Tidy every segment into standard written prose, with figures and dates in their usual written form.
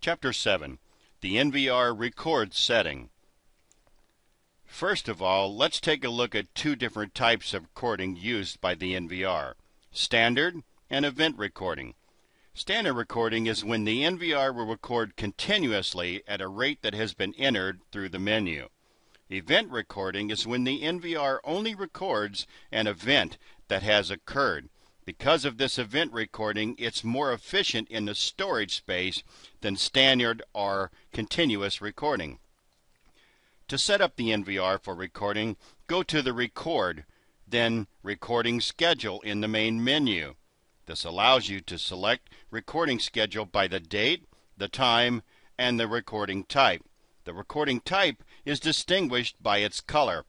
Chapter 7. The NVR Record Setting. First of all, let's take a look at two different types of recording used by the NVR: standard and event recording. Standard recording is when the NVR will record continuously at a rate that has been entered through the menu. Event recording is when the NVR only records an event that has occurred. Because of this event recording, it's more efficient in the storage space than standard or continuous recording. To set up the NVR for recording, go to the Record, then Recording Schedule in the main menu. This allows you to select recording schedule by the date, the time, and the recording type. The recording type is distinguished by its color.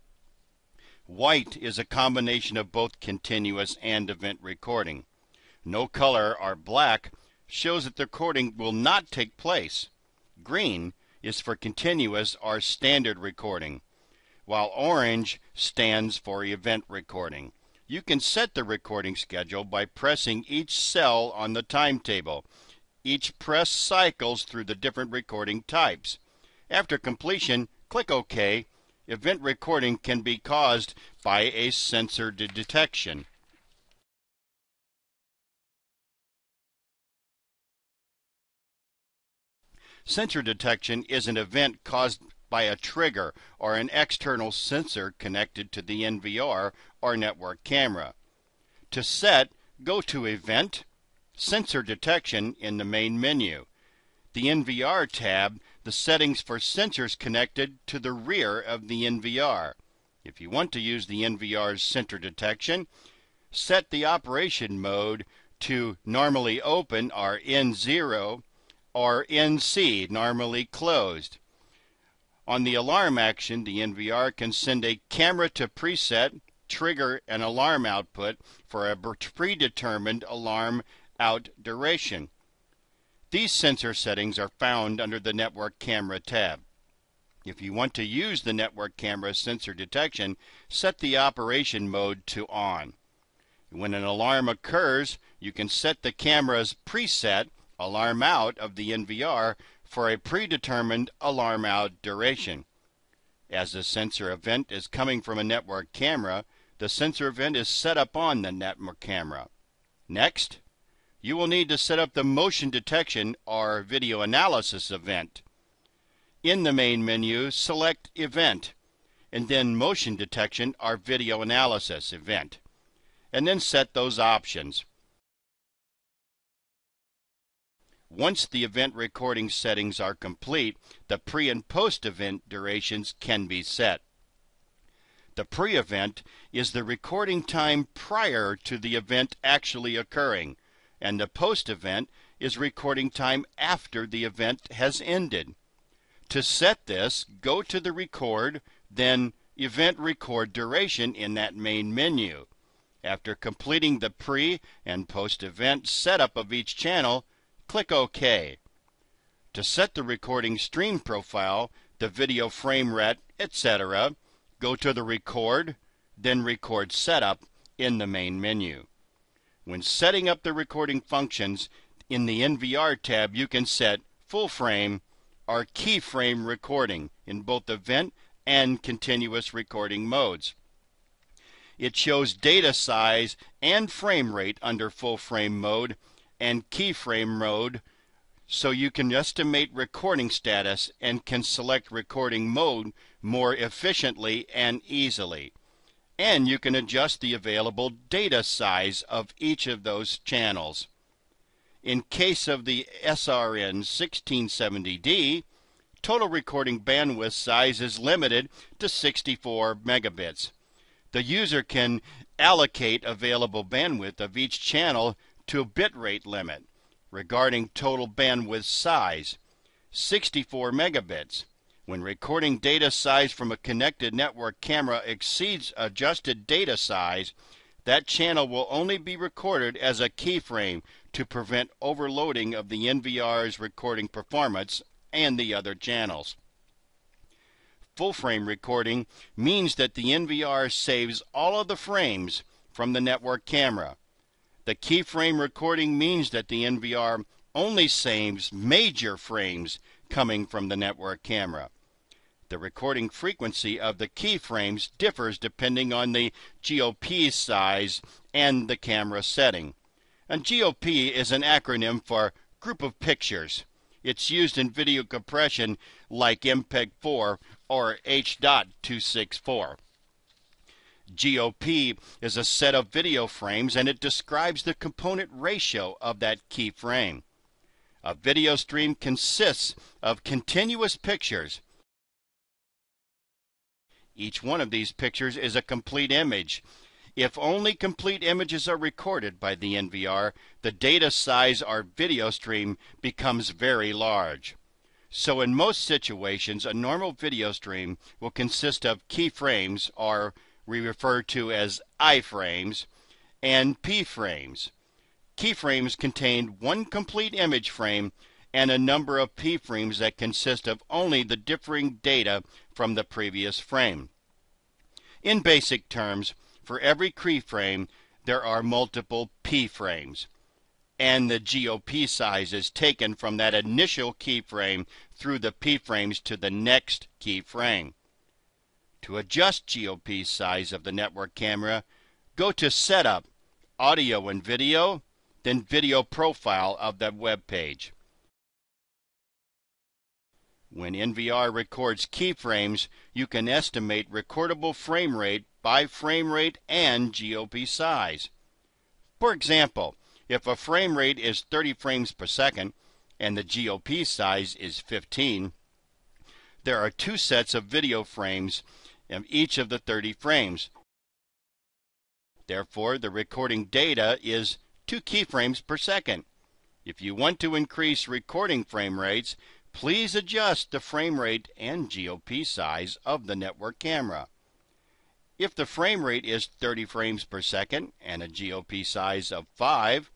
White is a combination of both continuous and event recording. No color or black shows that the recording will not take place. Green is for continuous or standard recording, while orange stands for event recording. You can set the recording schedule by pressing each cell on the timetable. Each press cycles through the different recording types. After completion, click OK. Event recording can be caused by a sensor detection. Sensor detection is an event caused by a trigger or an external sensor connected to the NVR or network camera. To set, go to Event, Sensor Detection in the main menu. The NVR tab, the settings for sensors connected to the rear of the NVR. If you want to use the NVR's sensor detection, set the operation mode to normally open or N0 or NC, normally closed. On the alarm action, the NVR can send a camera to preset, trigger an alarm output for a predetermined alarm out duration. These sensor settings are found under the Network Camera tab. If you want to use the Network Camera sensor detection, set the operation mode to on. When an alarm occurs, you can set the camera's preset alarm out of the NVR for a predetermined alarm out duration. As the sensor event is coming from a network camera, the sensor event is set up on the network camera. Next, you will need to set up the motion detection or video analysis event. In the main menu, select Event, and then Motion Detection or Video Analysis event, and then set those options. Once the event recording settings are complete, the pre- and post-event durations can be set. The pre-event is the recording time prior to the event actually occurring, and the post-event is recording time after the event has ended. To set this, go to the Record, then Event Record Duration in that main menu. After completing the pre- and post-event setup of each channel, click OK. To set the recording stream profile, the video frame rate, etc., go to the Record, then Record Setup in the main menu. When setting up the recording functions, in the NVR tab you can set full frame or keyframe recording in both event and continuous recording modes. It shows data size and frame rate under full frame mode and keyframe mode, so you can estimate recording status and can select recording mode more efficiently and easily. And you can adjust the available data size of each of those channels. In case of the SRN-1670D, total recording bandwidth size is limited to 64 megabits. The user can allocate available bandwidth of each channel to a bitrate limit. Regarding total bandwidth size, 64 megabits. When recording data size from a connected network camera exceeds adjusted data size, that channel will only be recorded as a keyframe to prevent overloading of the NVR's recording performance and the other channels. Full frame recording means that the NVR saves all of the frames from the network camera. The keyframe recording means that the NVR only saves major frames coming from the network camera. The recording frequency of the keyframes differs depending on the GOP size and the camera setting. And GOP is an acronym for Group of Pictures. It's used in video compression like MPEG-4 or H.264. GOP is a set of video frames, and it describes the component ratio of that keyframe. A video stream consists of continuous pictures. Each one of these pictures is a complete image. If only complete images are recorded by the NVR, the data size or video stream becomes very large. So in most situations, a normal video stream will consist of keyframes, or we refer to as iframes, and p-frames. Keyframes contain one complete image frame and a number of p-frames that consist of only the differing data from the previous frame. In basic terms, for every keyframe, there are multiple p-frames, and the GOP size is taken from that initial keyframe through the p-frames to the next keyframe. To adjust GOP size of the network camera, go to Setup, Audio and Video, then Video Profile of the web page. When NVR records keyframes, you can estimate recordable frame rate by frame rate and GOP size. For example, if a frame rate is 30 frames per second and the GOP size is 15, there are two sets of video frames in each of the 30 frames. Therefore, the recording data is 2 keyframes per second. If you want to increase recording frame rates, please adjust the frame rate and GOP size of the network camera. If the frame rate is 30 frames per second and a GOP size of 5,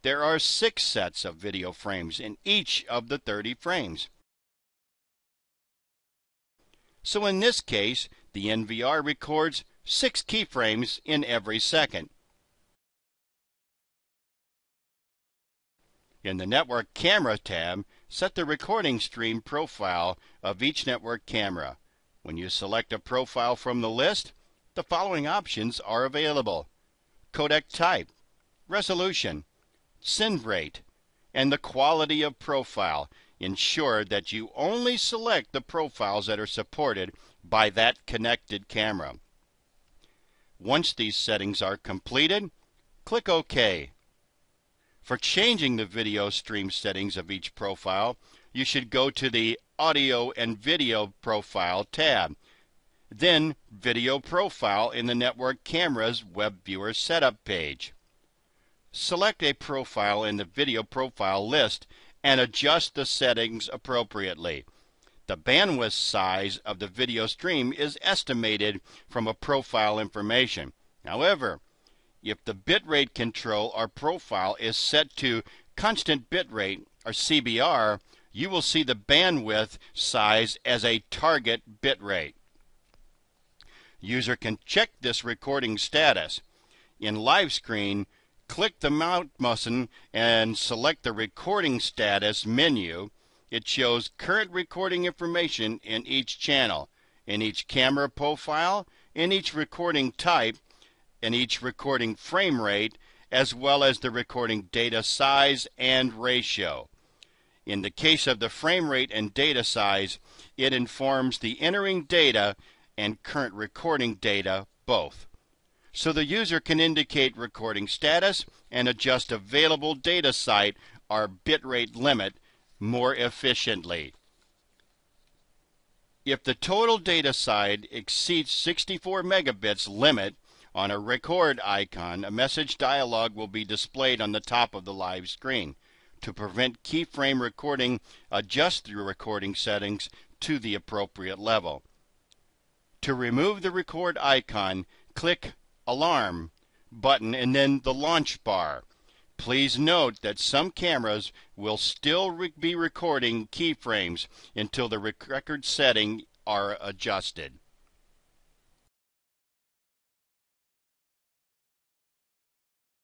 there are 6 sets of video frames in each of the 30 frames. So in this case, the NVR records 6 keyframes in every second. In the Network Camera tab, set the recording stream profile of each network camera. When you select a profile from the list, the following options are available: codec type, resolution, send rate, and the quality of profile. Ensure that you only select the profiles that are supported by that connected camera. Once these settings are completed, click OK. For changing the video stream settings of each profile, you should go to the Audio and Video Profile tab, then Video Profile in the Network Camera's Web Viewer Setup page. Select a profile in the Video Profile list and adjust the settings appropriately. The bandwidth size of the video stream is estimated from a profile information. However, if the bitrate control or profile is set to constant bitrate or CBR, you will see the bandwidth size as a target bitrate. User can check this recording status. In Live Screen, click the mouse button and select the Recording Status menu. It shows current recording information in each channel, in each camera profile, in each recording type, in each recording frame rate, as well as the recording data size and ratio. In the case of the frame rate and data size, it informs the entering data and current recording data both. So the user can indicate recording status and adjust available data site or bitrate limit more efficiently. If the total data site exceeds 64 megabits limit, on a record icon, a message dialog will be displayed on the top of the live screen. To prevent keyframe recording, adjust your recording settings to the appropriate level. To remove the record icon, click Alarm button and then the launch bar. Please note that some cameras will still be recording keyframes until the record setting are adjusted.